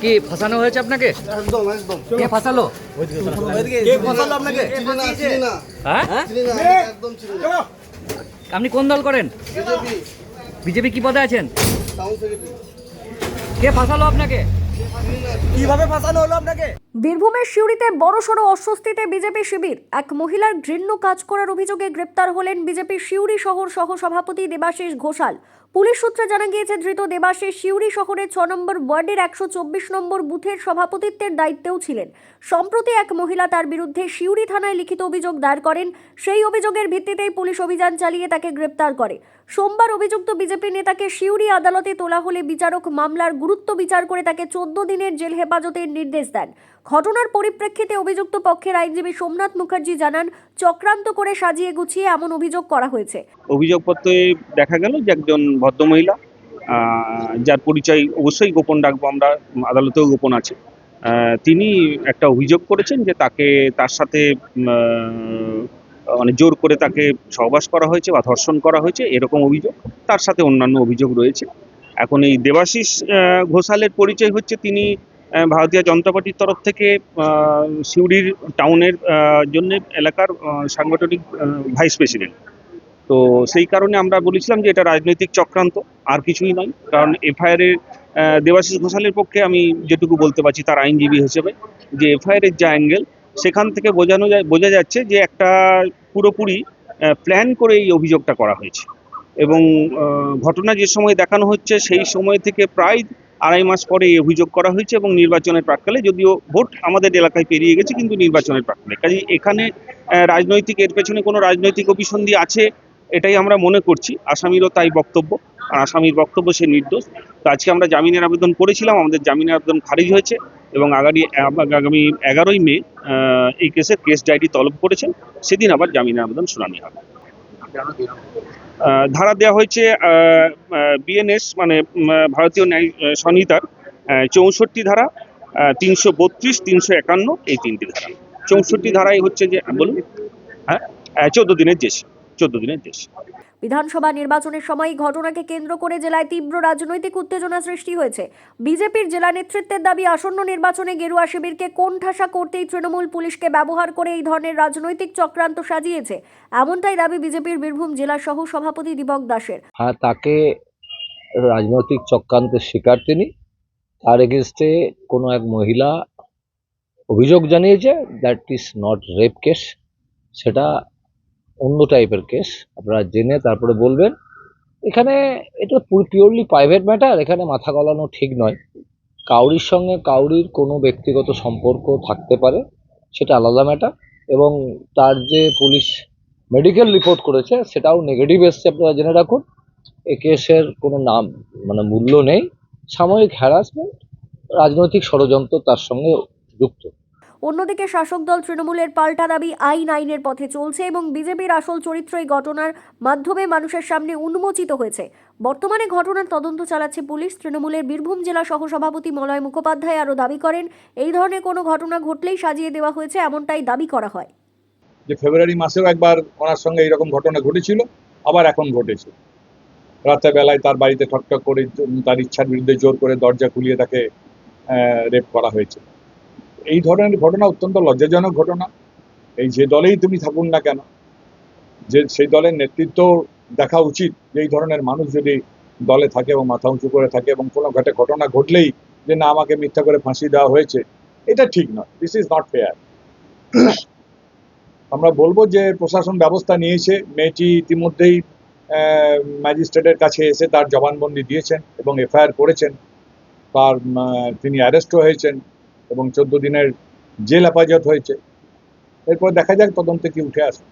কি ফাঁসানো হয়েছে আপনাকে? একদম একদম। কে ফাঁসালো? কে ফাঁসালো আপনাকে? হ্যাঁ, একদম চিনি না। আপনি কোন দল করেন? বিজেপি বিজেপি কি পদে আছেন? Town secretary. কে ফাঁসালো আপনাকে? কিভাবে ফাঁসানো হলো আপনাকে? বীরভূমের সিউড়িতে বড়সড় অস্বস্তিতে বিজেপি শিবির। এক মহিলার ঘৃণ্য কাজ করার অভিযোগে গ্রেপ্তার হলেন বিজেপির সিউড়ি শহর সহসভাপতি দেবাশিস ঘোষাল। পুলিশ সূত্রে জানা গিয়েছে, ধৃত দেবাশিস সিউড়ি শহরের 6 নম্বর ওয়ার্ডের 124 নম্বর বুথের সভাপতিত্বের দায়িত্বেও ছিলেন। সম্প্রতি এক মহিলা তার বিরুদ্ধে সিউড়ি থানায় লিখিত অভিযোগ দায়ের করেন। সেই অভিযোগের ভিত্তিতেই পুলিশ অভিযান চালিয়ে তাকে গ্রেপ্তার করে। সোমবার অভিযুক্ত বিজেপি নেতাকে সিউড়ি আদালতে তোলা হলে বিচারক মামলার গুরুত্ব বিচার করে তাকে 14 দিনের জেল হেফাজতের নির্দেশ দেন। ঘটনার পরিপ্রেক্ষিতে অভিযুক্ত পক্ষের আইনজীবী সোমনাথ মুখার্জি জানান, চক্রান্ত করে সাজিয়ে গুছিয়ে এমন অভিযোগ করা হয়েছে। অভিযোগপত্রে দেখা গেল যে একজন ভদ্রমহিলা, যার পরিচয় অবশ্যই গোপন রাখবো আমরা, আদালতেও গোপন আছে, তিনি একটা অভিযোগ করেছেন যে তার সাথে মানে জোর করে তাকে সহবাস করা হয়েছে বা ধর্ষণ করা হয়েছে, এরকম অভিযোগ। তার সাথে অন্যান্য অভিযোগ রয়েছে। এখন এই দেবাশিস ঘোষালের পরিচয় হচ্ছে তিনি ভারতীয় জনতা পার্টির তরফ থেকে সিউড়ির টাউনের জন্য এলাকার সাংগঠনিক ভাইস প্রেসিডেন্ট। তো সেই কারণে আমরা বলেছিলাম যে এটা রাজনৈতিক চক্রান্ত, আর কিছুই নয়। কারণ এফআইআর এর দেবাশিস ঘোষালের পক্ষে আমি যেটুকু বলতে পারছি তার আইনজীবী হিসেবে, যে এফআইআর এর যে অ্যাঙ্গেল, সেখান থেকে বোঝা যাচ্ছে যে একটা পুরোপুরি প্ল্যান করে এই অভিযোগটা করা হয়েছে। এবং ঘটনা যে সময় দেখানো হচ্ছে সেই সময় থেকে প্রায় 2.5 মাস পরে এই অভিযোগ করা হয়েছে, এবং নির্বাচনের প্রাক্কালে, যদিও ভোট আমাদের এলাকায় পেরিয়ে গেছে, কিন্তু নির্বাচনের প্রাক্কালে। কাজে এখানে রাজনৈতিক, এর পেছনে কোনো রাজনৈতিক অভিসন্ধি আছে এটাই আমরা মনে করছি। আসামিরও তাই বক্তব্য, আর আসামির বক্তব্য সে নির্দোষ। তো আজকে আমরা জামিনের আবেদন করেছিলাম, আমাদের জামিনের আবেদন খারিজ হয়েছে, এবং আগামী 11ই মে এই কেস ডায়েরি তলব করেছেন। সেদিন আবার জামিনের আবেদন শুনানি হবে। ধারা দেওয়া হয়েছে বিএনএস মানে ভারতীয় ন্যায় সংহিতার 64 ধারা, 332, 351, এই 3টি ধারা। 64 ধারায় হচ্ছে যে, বলুন, হ্যাঁ, 14 দিনের দেশ। 14 দিনের দেশ। বিধানসভা নির্বাচনের সময় ঘটনাকে কেন্দ্র করে জেলায় তীব্র রাজনৈতিক উত্তেজনা সৃষ্টি হয়েছে। বিজেপির জেলা নেতৃত্বের দাবি, আসন্ন নির্বাচনে গেরুয়া শিবিরকে কোণঠাসা করতেই তৃণমূল পুলিশকে ব্যবহার করে এই ধরনের রাজনৈতিক চক্রান্ত সাজিয়েছে। এমনটাই দাবি বিজেপির বীরভূম জেলা সহ সভাপতি দীপক দাসের। হ্যাঁ, তাকে রাজনৈতিক চক্রান্তের শিকার তিনি। তার এগেনস্টে কোনো এক মহিলা অভিযোগ জানিয়েছে, that is not rape case, সেটা অন্য টাইপের কেস। আপনারা জেনে তারপরে বলবেন। এখানে এটা পিওরলি প্রাইভেট ম্যাটার, এখানে মাথা গলানো ঠিক নয়। কাউরির সঙ্গে কাউরির কোনো ব্যক্তিগত সম্পর্ক থাকতে পারে, সেটা আলাদা ম্যাটার। এবং তার যে পুলিশ মেডিকেল রিপোর্ট করেছে সেটাও নেগেটিভ এসছে, আপনারা জেনে রাখুন। এ কেসের কোনো নাম মূল্য নেই। সাময়িক হ্যারাসমেন্ট, রাজনৈতিক ষড়যন্ত্র তার সঙ্গে যুক্ত। অন্যদিকে শাসক দল তৃণমূলের পাল্টা দাবি, আইনের পথে চলছে এবং বিজেপির আসল চরিত্র এই ঘটনার মাধ্যমে মানুষের সামনে উন্মোচিত হয়েছে। বর্তমানে ঘটনার তদন্ত চালাচ্ছে পুলিশ। তৃণমূলের বীরভূম জেলা সহসভাপতি মলয় মুখোপাধ্যায় আরও দাবি করেন, এই ধরনের কোনো ঘটনা ঘটলেই সাজিয়ে দেওয়া হয়েছে, এমনটাই দাবি করা হয়। যে ফেব্রুয়ারি মাসেও একবার ওনার সঙ্গে এইরকম ঘটনা ঘটেছিল, আবার এখন ঘটেছে। রাতের বেলায় তার বাড়িতে ঠকঠক করে তার ইচ্ছার বিরুদ্ধে জোর করে দরজা খুলিয়ে তাকে রেপ করা হয়েছে। এই ধরনের ঘটনা অত্যন্ত লজ্জাজনক ঘটনা। এই যে দলেই তুমি থাকুন না কেন, যে সেই দলের নেতৃত্ব দেখা উচিত যে এই ধরনের মানুষ যদি দলে থাকে এবং মাথা উঁচু করে থাকে, এবং কোনো ঘটনা ঘটলেই যে না আমাকে মিথ্যা করে ফাঁসি দেওয়া হয়েছে, এটা ঠিক নয়। This is not fair. আমরা বলবো যে প্রশাসন ব্যবস্থা নিয়েছে। মেয়েটি ইতিমধ্যেই ম্যাজিস্ট্রেটের কাছে এসে তার জবানবন্দি দিয়েছেন এবং এফআইআর করেছেন। তিনি অ্যারেস্টও হয়েছেন এবং 14 দিনের জেল হেফাজত হয়েছে। এরপর দেখা যাক তদন্তে কি উঠে আসে।